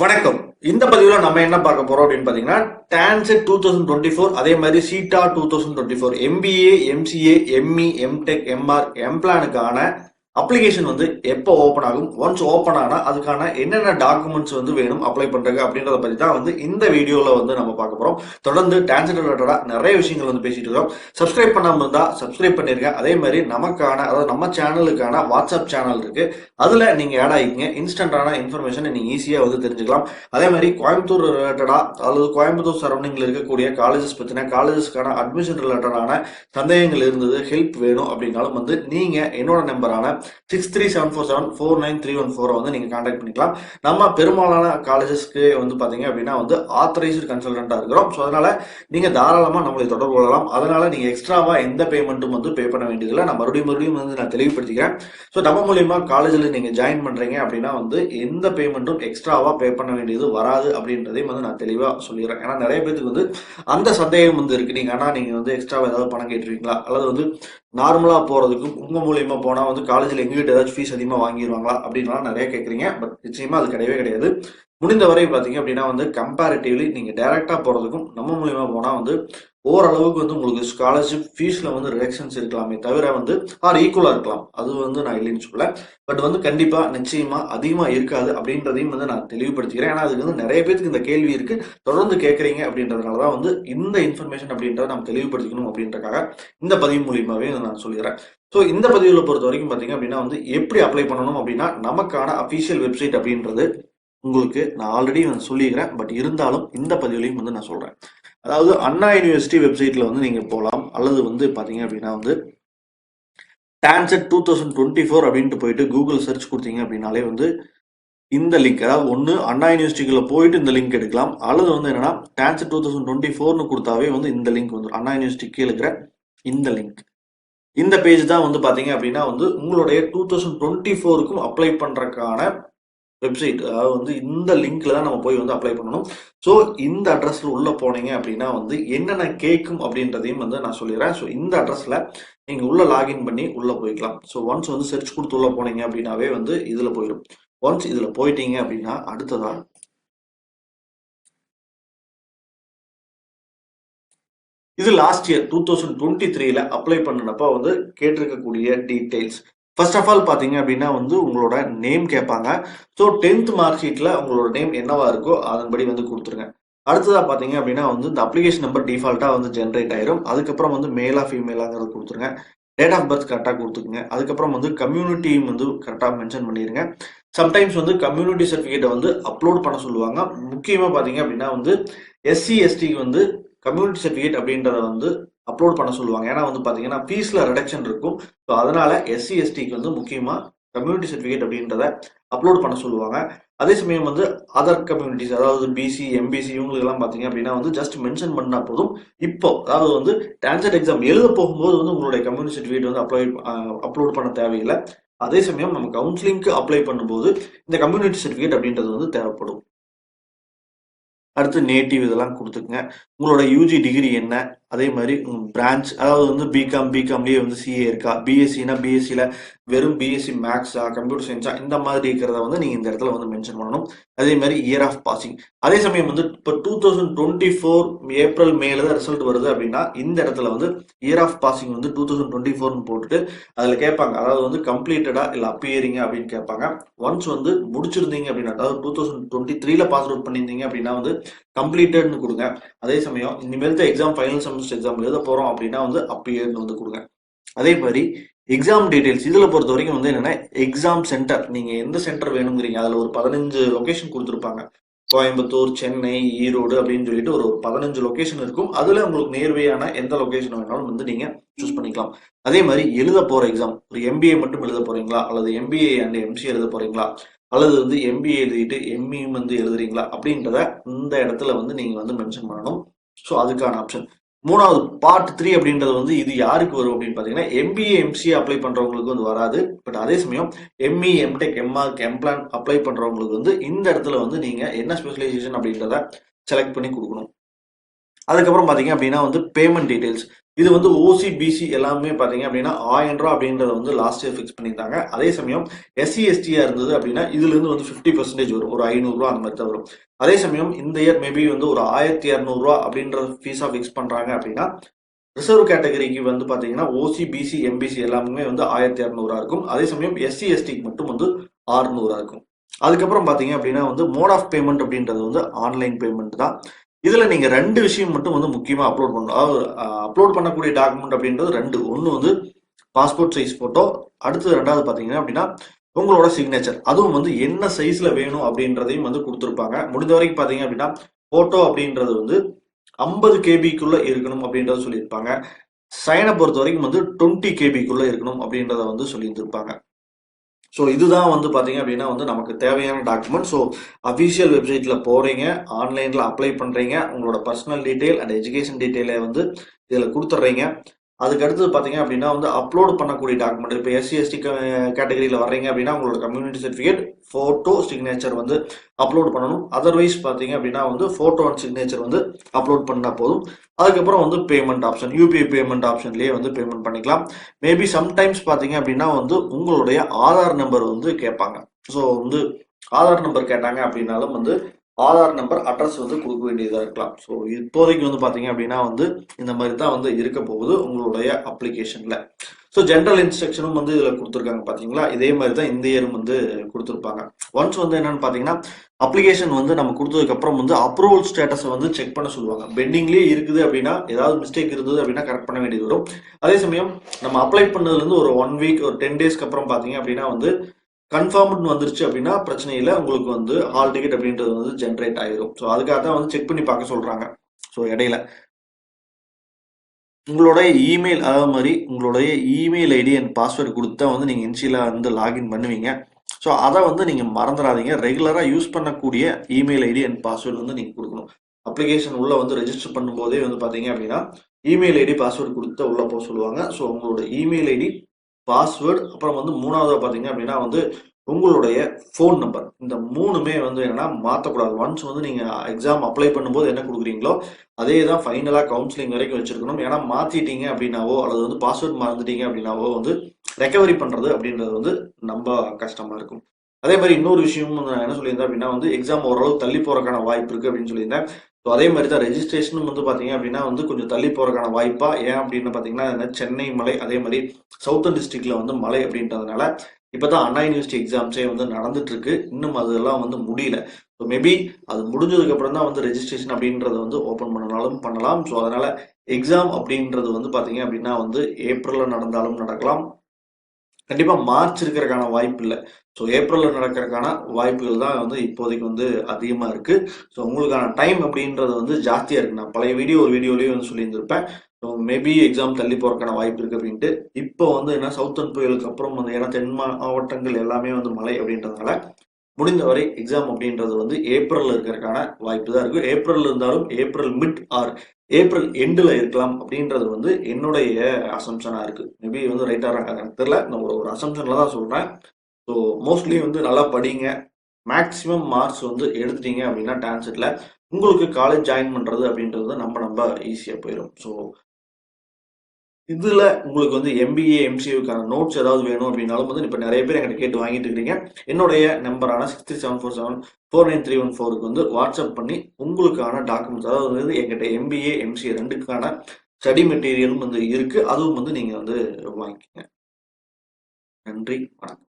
வணக்கம். இந்த பதிவுல நம்ம என்ன பார்க்க போறோம் அப்படின்னு பாத்தீங்கன்னா, டான்செட் 2024 அதே மாதிரி CEETA 2024 MBA, MCA, ME, MTech, MR, எம்பிளானுக்கான அப்ளிகேஷன் வந்து எப்போ ஓபன் ஆகும், ஒன்ஸ் ஓபன் ஆனா அதுக்கான என்னென்ன டாக்குமெண்ட்ஸ் வந்து வேணும் அப்ளை பண்றது அப்படின்றத பத்தி தான் வந்து இந்த வீடியோல வந்து நம்ம பார்க்க போறோம். தொடர்ந்து டான்செட் ரிலேட்டடா நிறைய விஷயங்கள் வந்து பேசிட்டு இருக்கோம். சப்ஸ்கிரைப் பண்ணாம இருந்தா சப்ஸ்கிரைப் பண்ணிருங்க. அதே மாதிரி நமக்கான அதாவது நம்ம சேனலுக்கான வாட்ஸ்அப் சேனல் இருக்கு. அதுல நீங்க ஆட் ஆகிங்க. இன்ஸ்டன்டான இன்ஃபர்மேஷன் நீங்க ஈஸியா வந்து தெரிஞ்சுக்கலாம். அதே மாதிரி கோயம்புத்தூர் ரிலேட்டடா அல்லது கோயம்புத்தூர் சரௌண்டிங்ல இருக்கக்கூடிய காலேஜஸ் பத்தின காலேஜஸ்க்கான அட்மிஷன் ரிலேட்டடான சந்தேகங்கள் இருந்தது, ஹெல்ப் வேணும் அப்படின்னாலும் வந்து நீங்க என்னோட நம்பரான 6374749314 வந்து நீங்க கான்டாக்ட் பண்ணிக்கலாம். நம்ம பெரும்பாலான காலேஜஸ்க்கு வந்து பாத்தீங்க அப்படின்னா வந்து ஆத்தரைஸ்டு கன்சல்டன்டா இருக்கிறோம். ஸோ அதனால நீங்க தாராளமா நம்மளை தொடர்பு கொள்ளலாம். அதனால நீங்க எக்ஸ்ட்ராவா எந்த பேமெண்ட்டும் வந்து பே பண்ண வேண்டியதில்லை. நான் மறுபடியும் வந்து நான் தெளிவுபடுத்திக்கிறேன். ஸோ நம்ம மூலியமா காலேஜில் நீங்க ஜாயின் பண்றீங்க அப்படின்னா வந்து எந்த பேமெண்ட்டும் எக்ஸ்ட்ராவா பே பண்ண வேண்டியது வராது அப்படின்றதையும் வந்து நான் தெளிவா சொல்லிடுறேன். ஏன்னா நிறைய பேருக்கு வந்து அந்த சந்தேகம் வந்து இருக்கு. நீங்க வந்து எக்ஸ்ட்ராவா ஏதாவது பணம் கேட்டுருவீங்களா, அல்லது வந்து நார்மலா போறதுக்கும் உங்க மூலியமா போனா வந்து காலேஜ்ல எங்ககிட்ட ஏதாச்சும் ஃபீஸ் அதிகமா வாங்கிடுவாங்களா அப்படின்லாம் நிறைய கேட்குறீங்க. பட் நிச்சயமா அது கிடையவே கிடையாது. முடிந்த வரை பாத்தீங்க அப்படின்னா வந்து கம்பேரிட்டிவ்லி நீங்க டைரக்டா போறதுக்கும் நம்ம மூலியமா போனா வந்து ஓரளவுக்கு வந்து உங்களுக்கு ஸ்காலர்ஷிப் ஃபீஸ்ல வந்து ரிடக்ஷன்ஸ் இருக்கலாமே தவிர வந்து ஈக்குவலா இருக்கலாம். அது வந்து நான் இல்லைன்னு சொல்ல. பட் வந்து கண்டிப்பா நிச்சயமா அதிகமா இருக்காது அப்படின்றதையும் வந்து நான் தெளிவுபடுத்திக்கிறேன். ஏன்னா அதுக்கு வந்து நிறைய பேருக்கு இந்த கேள்வி இருக்கு, தொடர்ந்து கேட்கறீங்க அப்படின்றதுனாலதான் வந்து இந்த இன்ஃபர்மேஷன் அப்படின்றத நம்ம தெளிவுபடுத்திக்கணும் அப்படின்றக்காக இந்த பதிவு மூலியமாவே நான் சொல்லிடுறேன். ஸோ இந்த பதிவுல பொறுத்த வரைக்கும் பாத்தீங்க அப்படின்னா வந்து எப்படி அப்ளை பண்ணணும் அப்படின்னா, நமக்கான அபிஷியல் வெப்சைட் அப்படின்றது உங்களுக்கு நான் ஆல்ரெடி வந்து சொல்லிக்கிறேன். பட் இருந்தாலும் இந்த பதிவுலையும் வந்து நான் சொல்றேன். அதாவது அண்ணா யூனிவர்சிட்டி வெப்சைட்ல வந்து நீங்க போகலாம். அல்லது வந்து பாத்தீங்க அப்படின்னா வந்து டான்செட் 2024 அப்படின்ட்டு போயிட்டு கூகுள் சர்ச் கொடுத்தீங்க அப்படின்னாலே வந்து இந்த லிங்க், அதாவது ஒன்று அண்ணா யூனிவர்சிட்டிக்குள்ள போயிட்டு இந்த லிங்க் எடுக்கலாம், அல்லது வந்து என்னன்னா டான்செட் 2024 கொடுத்தாவே வந்து இந்த லிங்க் வந்து அண்ணா யூனிவர்சிட்டி கீழே இருக்கிற இந்த லிங்க். இந்த பேஜ் தான் வந்து பாத்தீங்க அப்படின்னா வந்து உங்களுடைய 2024க்கும் அப்ளை பண்றதுக்கான வெப்சைட். அதாவது வந்து இந்த லிங்க்ல தான் நம்ம போய் வந்து அப்ளை பண்ணணும். ஸோ இந்த அட்ரஸ்ல உள்ள போனீங்க அப்படின்னா வந்து என்னென்ன கேட்கும் அப்படின்றதையும் வந்து நான் சொல்லிடுறேன். ஸோ இந்த அட்ரஸ்ல நீங்க உள்ள லாகின் பண்ணி உள்ள போய்க்கலாம். ஸோ ஒன்ஸ் வந்து சர்ச் கொடுத்து உள்ள போனீங்க அப்படின்னாவே வந்து இதுல போயிடும். ஒன்ஸ் இதுல போயிட்டீங்க அப்படின்னா அடுத்ததா இது லாஸ்ட் இயர் 2023ல அப்ளை பண்ணினப்ப வந்து கேட்டிருக்கக்கூடிய டீடைல்ஸ். ஃபர்ஸ்ட் ஆஃப் ஆல் பாத்தீங்க அப்படின்னா வந்து உங்களோட நேம் கேட்பாங்க. ஸோ 10th மார்க் ஷீட்ல உங்களோட நேம் என்னவா இருக்கோ அதன்படி வந்து கொடுத்துருங்க. அடுத்ததா பாத்தீங்க அப்படின்னா வந்து இந்த அப்ளிகேஷன் நம்பர் டிஃபால்ட்டா வந்து ஜென்ரேட் ஆயிரும். அதுக்கப்புறம் வந்து மேலா ஃபீமேலாங்கிறது கொடுத்துருங்க. டேட் ஆஃப் பர்த் கரெக்டாக கொடுத்துக்குங்க. அதுக்கப்புறம் வந்து கம்யூனிட்டி வந்து கரெக்டாக மென்ஷன் பண்ணிருங்க. சம்டைம்ஸ் வந்து கம்யூனிட்டி சர்டிஃபிகேட்டை வந்து அப்லோட் பண்ண சொல்லுவாங்க. முக்கியமா பாத்தீங்க அப்படின்னா வந்து எஸ்சி எஸ்டிக்கு வந்து கம்யூனிட்டி சர்டிஃபிகேட் அப்படின்றத வந்து அப்லோட் பண்ண சொல்லுவாங்க. ஏன்னா வந்து பாத்தீங்கன்னா ஃபீஸ்ல ரிடக்ஷன் இருக்கும். ஸோ அதனால எஸ்சி எஸ்டிக்கு வந்து முக்கியமா கம்யூனிட்டி சர்டிஃபிகேட் அப்படின்றத அப்லோட் பண்ண சொல்லுவாங்க. அதே சமயம் வந்து அதர் கம்யூனிட்டிஸ், அதாவது பிசி எம்பிசி இவங்களுக்கு எல்லாம் பாத்தீங்க அப்படின்னா வந்து ஜஸ்ட் மென்ஷன் பண்ணா போதும். இப்போ அதாவது வந்து டான்செட் எக்ஸாம் எழுத போகும்போது வந்து உங்களுடைய கம்யூனிட்டி சர்டிஃபிகேட் வந்து அப்லோட் பண்ண தேவையில்லை. அதே சமயம் நம்ம கவுன்சிலிங்க்கு அப்ளை பண்ணும்போது இந்த கம்யூனிட்டி சர்டிஃபிகேட் அப்படின்றது வந்து தேவைப்படும். அடுத்து நேட்டிவ் இதெல்லாம் கொடுத்துக்குங்க. உங்களோட யூஜி டிகிரி என்ன, அதே மாதிரி பிரான்ச், அதாவது வந்து பிகாம்லயே வந்து சிஏ இருக்கா, பிஎஸ்சினா பிஎஸ்சியில் வெறும் பிஎஸ்சி மேக்ஸா கம்ப்யூட்டர் சயின்ஸா இந்த மாதிரி இருக்கிறத வந்து நீங்கள் இந்த இடத்துல வந்து மென்ஷன் பண்ணணும். அதே மாதிரி இயர் ஆஃப் பாசிங். அதே சமயம் வந்து இப்போ 2024 ஏப்ரல் மேல தான் ரிசல்ட் வருது அப்படின்னா இந்த இடத்துல வந்து இயர் ஆஃப் பாசிங் வந்து 2024 போட்டுட்டு அதில் கேட்பாங்க, அதாவது வந்து கம்ப்ளீட்டடா இல்லை அப்பியரிங்க அப்படின்னு கேட்பாங்க. ஒன்ஸ் வந்து முடிச்சிருந்தீங்க அப்படின்னா, அதாவது 2023ல பாஸ் அவுட் பண்ணியிருந்தீங்க அப்படின்னா வந்து கம்ப்ளீட்டட்னு கொடுங்க. அதே சமயம் இனிமேல் எக்ஸாம் ஃபைனல் செமஸ்டர் எக்ஸாம் எழுத போறோம் அப்படின்னா வந்து அப்பியர்னு வந்து கொடுங்க. அதே மாதிரி எக்ஸாம் டீடைல்ஸ் இதுல பொறுத்த வரைக்கும் வந்து என்னன்னா எக்ஸாம் சென்டர், நீங்க எந்த சென்டர் வேணுங்கிறீங்க அதுல ஒரு 15 லொகேஷன் கொடுத்துருப்பாங்க. கோயம்புத்தூர், சென்னை, ஈரோடு அப்படின்னு சொல்லிட்டு ஒரு 15 லொகேஷன் இருக்கும். அதுல உங்களுக்கு நேர்வையான எந்த லொகேஷன் வேணாலும் வந்து நீங்க சூஸ் பண்ணிக்கலாம். அதே மாதிரி எழுத போற எக்ஸாம், ஒரு எம்பிஏ மட்டும் எழுத போறீங்களா, அல்லது எம்பிஏ அண்ட் எம்சிஏ எழுத போறீங்களா, அல்லது வந்து எம்பிஏ எழுதிட்டு எம்இயும் வந்து எழுதுறீங்களா அப்படின்றத இந்த இடத்துல வந்து நீங்க வந்து மென்ஷன் பண்ணணும். ஸோ அதுக்கான ஆப்ஷன். மூணாவது பார்ட் 3 அப்படின்றது வந்து இது யாருக்கு வரும் அப்படின்னு பாத்தீங்கன்னா எம்பிஏ எம்சிஏ அப்ளை பண்றவங்களுக்கு வந்து வராது. பட் அதே சமயம் எம்இ, எம்டெக், எம்ஆர்க், எம்பிளான் அப்ளை பண்றவங்களுக்கு வந்து இந்த இடத்துல வந்து நீங்க என்ன ஸ்பெஷலைசேஷன் அப்படின்றத செலக்ட் பண்ணி கொடுக்கணும். அதுக்கப்புறம் பார்த்தீங்க அப்படின்னா வந்து பேமெண்ட் டீடைல்ஸ். இது வந்து ஓசி, பிசி எல்லாமே பார்த்தீங்க அப்படின்னா ரூ. 1000 அப்படின்றத வந்து லாஸ்ட் இயர் ஃபிக்ஸ் பண்ணியிருந்தாங்க. அதே சமயம் எஸ்சி, எஸ்டியா இருந்தது அப்படின்னா இதுலேருந்து வந்து 50% வரும். ஒரு ரூ. 500 அந்த மாதிரி தான் வரும். அதே சமயம் இந்த இயர் மேபி வந்து ஒரு ரூ. 1200 அப்படின்ற ஃபீஸா ஃபிக்ஸ் பண்றாங்க அப்படின்னா ரிசர்வ் கேட்டகரிக்கு வந்து பாத்தீங்கன்னா ஓசி, பிசி, எம்பிசி எல்லாமே வந்து 1200 இருக்கும். அதே சமயம் எஸ்சி, எஸ்டிக்கு மட்டும் வந்து 600 இருக்கும். அதுக்கப்புறம் பாத்தீங்க அப்படின்னா வந்து மோட் ஆஃப் பேமெண்ட் அப்படின்றது வந்து ஆன்லைன் பேமெண்ட் தான். இதுல நீங்க ரெண்டு விஷயம் மட்டும் வந்து முக்கியமா அப்லோட் பண்ணணும். அதாவது அப்லோட் பண்ணக்கூடிய டாக்குமெண்ட் அப்படின்றது ரெண்டு. ஒன்னு வந்து பாஸ்போர்ட் சைஸ் போட்டோ, அடுத்து ரெண்டாவது பாத்தீங்கன்னா அப்படின்னா உங்களோட சிக்னேச்சர். அதுவும் வந்து என்ன சைஸ்ல வேணும் அப்படின்றதையும் வந்து கொடுத்துருப்பாங்க. முடிந்த வரைக்கும் பாத்தீங்க அப்படின்னா போட்டோ அப்படின்றது வந்து 50 கேபிக்குள்ள இருக்கணும் அப்படின்றத சொல்லியிருப்பாங்க. சைனை பொறுத்த வரைக்கும் வந்து 20 கேபிக்குள்ள இருக்கணும் அப்படின்றத வந்து சொல்லியிருந்திருப்பாங்க. ஸோ இதுதான் வந்து பார்த்தீங்க அப்படின்னா வந்து நமக்கு தேவையான டாக்குமெண்ட். ஸோ அஃபிஷியல் வெப்சைட்ல போறீங்க, ஆன்லைன்ல அப்ளை பண்றீங்க, உங்களோட பர்சனல் டீடைல் அண்ட் எஜுகேஷன் டீடைலை வந்து இதில் கொடுத்துட்றீங்க. அதுக்கு அடுத்தது பார்த்தீங்க அப்படின்னா வந்து அப்லோட் பண்ணக்கூடிய டாக்குமெண்ட். இப்போ எஸ்சி, எஸ்டி கேட்டகரியில் வர்றீங்க அப்படின்னா உங்களோட கம்யூனிட்டி சர்டிஃபிகேட், ஃபோட்டோ, சிக்னேச்சர் வந்து அப்லோட் பண்ணணும். அதர்வைஸ் பார்த்தீங்க அப்படின்னா வந்து ஃபோட்டோ அண்ட் சிக்னேச்சர் வந்து அப்லோட் பண்ணால் போதும். அதுக்கப்புறம் வந்து பேமெண்ட் ஆப்ஷன், யூபிஐ பேமெண்ட் ஆப்ஷன்லேயே வந்து பேமெண்ட் பண்ணிக்கலாம். மேபி சம்டைம்ஸ் பார்த்தீங்க அப்படின்னா வந்து உங்களுடைய ஆதார் நம்பர் வந்து கேட்பாங்க. ஸோ வந்து ஆதார் நம்பர் கேட்டாங்க அப்படின்னாலும் வந்து ஆதார் நம்பர், அட்ரஸ் வந்து கொடுக்க வேண்டியதாக இருக்கலாம். ஸோ இப்போதைக்கு வந்து பார்த்தீங்க அப்படின்னா வந்து இந்த மாதிரி தான் வந்து இருக்க போகுது உங்களுடைய அப்ளிகேஷனில். ஸோ ஜென்ரல் இன்ஸ்ட்ரக்ஷனும் வந்து இதில் கொடுத்துருக்காங்க பார்த்தீங்களா, இதே மாதிரி தான் இந்த இயரும் வந்து கொடுத்துருப்பாங்க. ஒன்ஸ் வந்து என்னன்னு பார்த்தீங்கன்னா அப்ளிகேஷன் வந்து நம்ம கொடுத்ததுக்கு அப்புறம் வந்து அப்ரூவல் ஸ்டேட்டஸை வந்து செக் பண்ண சொல்லுவாங்க. பெண்டிங்லேயே இருக்குது அப்படின்னா ஏதாவது மிஸ்டேக் இருந்தது அப்படின்னா கரெக்ட் பண்ண வேண்டியது வரும். அதே சமயம் நம்ம அப்ளை பண்ணதுலேருந்து ஒரு 1 வீக் ஒரு 10 டேஸ்க்கு அப்புறம் பார்த்தீங்க அப்படின்னா வந்து கன்ஃபார்ம்னு வந்துருச்சு அப்படின்னா பிரச்சனை இல்லை, உங்களுக்கு வந்து ஹால் டிக்கெட் அப்படின்றது வந்து ஜென்ரேட் ஆயிரும். ஸோ அதுக்காக தான் வந்து செக் பண்ணி பார்க்க சொல்றாங்க. ஸோ இடையில உங்களுடைய இமெயில், அதாவது மாதிரி உங்களுடைய இமெயில் ஐடி அண்ட் பாஸ்வேர்டு கொடுத்தா வந்து நீங்கள் இன்ஷியலாக வந்து லாகின் பண்ணுவீங்க. ஸோ அதை வந்து நீங்கள் மறந்துடாதீங்க. ரெகுலராக யூஸ் பண்ணக்கூடிய இமெயில் ஐடி அண்ட் பாஸ்வேர்டு வந்து நீங்கள் கொடுக்கணும். அப்ளிகேஷன் உள்ள வந்து ரெஜிஸ்டர் பண்ணும்போதே வந்து பார்த்தீங்க அப்படின்னா இமெயில் ஐடி பாஸ்வேர்டு கொடுத்து உள்ள போக சொல்லுவாங்க. ஸோ உங்களோட இமெயில் ஐடி, பாஸ்வேர்டு, அப்புறம் வந்து மூணாவது பார்த்தீங்க அப்படின்னா வந்து உங்களுடைய ஃபோன் நம்பர். இந்த மூணுமே வந்து என்னன்னா மாற்றக்கூடாது. ஒன்ஸ் வந்து நீங்கள் எக்ஸாம் அப்ளை பண்ணும்போது என்ன கொடுக்குறீங்களோ அதே தான் ஃபைனலாக கவுன்சிலிங் வரைக்கும் வச்சிருக்கணும். ஏன்னா மாற்றிட்டீங்க அப்படின்னாவோ அல்லது வந்து பாஸ்வேர்ட் மறந்துட்டீங்க அப்படின்னாவோ வந்து ரெக்கவரி பண்ணுறது அப்படின்றது வந்து ரொம்ப கஷ்டமாக இருக்கும். அதே மாதிரி இன்னொரு விஷயம் நான் என்ன சொல்லியிருந்தேன் அப்படின்னா வந்து எக்ஸாம் ஓரளவு தள்ளி போகிறக்கான வாய்ப்பு இருக்குது அப்படின்னு சொல்லியிருந்தேன். ஸோ அதே மாதிரி தான் ரெஜிஸ்ட்ரேஷனும் வந்து பார்த்தீங்க அப்படின்னா வந்து கொஞ்சம் தள்ளி போகிறக்கான வாய்ப்பா. ஏன் அப்படின்னு பார்த்தீங்கன்னா சென்னை மலை, அதே மாதிரி சவுத்தர்ன் டிஸ்ட்ரிக்ட்ல வந்து மலை அப்படின்றதுனால இப்பதான் அண்ணா யூனிவர்சிட்டி எக்ஸாம்ஸே வந்து நடந்துட்டு இருக்கு. இன்னும் அதெல்லாம் வந்து முடியல. ஸோ மேபி அது முடிஞ்சதுக்கு அப்புறம் தான் வந்து ரெஜிஸ்ட்ரேஷன் அப்படின்றத வந்து ஓப்பன் பண்ணனாலும் பண்ணலாம். ஸோ அதனால எக்ஸாம் அப்படின்றது வந்து பார்த்தீங்க அப்படின்னா வந்து ஏப்ரல்ல நடந்தாலும் நடக்கலாம். கண்டிப்பா மார்ச் இருக்கிறதுக்கான வாய்ப்பு இல்லை. ஸோ ஏப்ரல்ல நடக்கிறதுக்கான வாய்ப்புகள் தான் வந்து இப்போதைக்கு வந்து அதிகமா இருக்கு. ஸோ உங்களுக்கான டைம் அப்படின்றது வந்து ஜாஸ்தியா இருக்கு. நான் பழைய ஒரு வீடியோலயே வந்து சொல்லியிருந்திருப்பேன். ஸோ மேபி எக்ஸாம் தள்ளி போறதுக்கான வாய்ப்பு இருக்கு அப்படின்ட்டு. இப்போ வந்து என்ன சவுத்தர்ன் புயலுக்கு அப்புறம் வந்து ஏன்னா தென் மாவட்டங்கள் எல்லாமே வந்து மழை அப்படின்றதுனால முடிந்தவரை எக்ஸாம் அப்படின்றது வந்து ஏப்ரல்ல இருக்கிறதுக்கான வாய்ப்பு தான் இருக்கு. ஏப்ரல் இருந்தாலும் ஏப்ரல் மிட் ஆர் ஏப்ரல் எண்டுல இருக்கலாம் அப்படின்றது வந்து என்னுடைய அசம்ஷனா இருக்கு. மேபி வந்து ரைட்டா எனக்கு தெரியல. நான் ஒரு அசம்ஷன்ல தான் சொல்றேன். ஸோ மோஸ்ட்லி வந்து நல்லா படிங்க. மேக்ஸிமம் மார்க்ஸ் வந்து எடுத்துட்டீங்க அப்படின்னா டான்செட்ல உங்களுக்கு காலேஜ் ஜாயின் பண்றது அப்படின்றது நம்ம ஈஸியா போயிடும். ஸோ இதுல உங்களுக்கு வந்து எம்பிஏ, எம்சிஏக்கான நோட்ஸ் ஏதாவது வேணும் அப்படின்னாலும் வந்து இப்ப நிறைய பேர் என்கிட்ட கேட்டு வாங்கிட்டு இருக்கீங்க. என்னுடைய நம்பரான 637447493114க்கு வந்து வாட்ஸ்அப் பண்ணி உங்களுக்கான டாக்குமெண்ட்ஸ், அதாவது வந்து என்கிட்ட எம்பிஏ, எம்சிஏ ரெண்டுக்கான ஸ்டடி மெட்டீரியலும் வந்து இருக்கு. அதுவும் வந்து நீங்க வந்து வாங்கிக்கோங்க. நன்றி, வணக்கம்.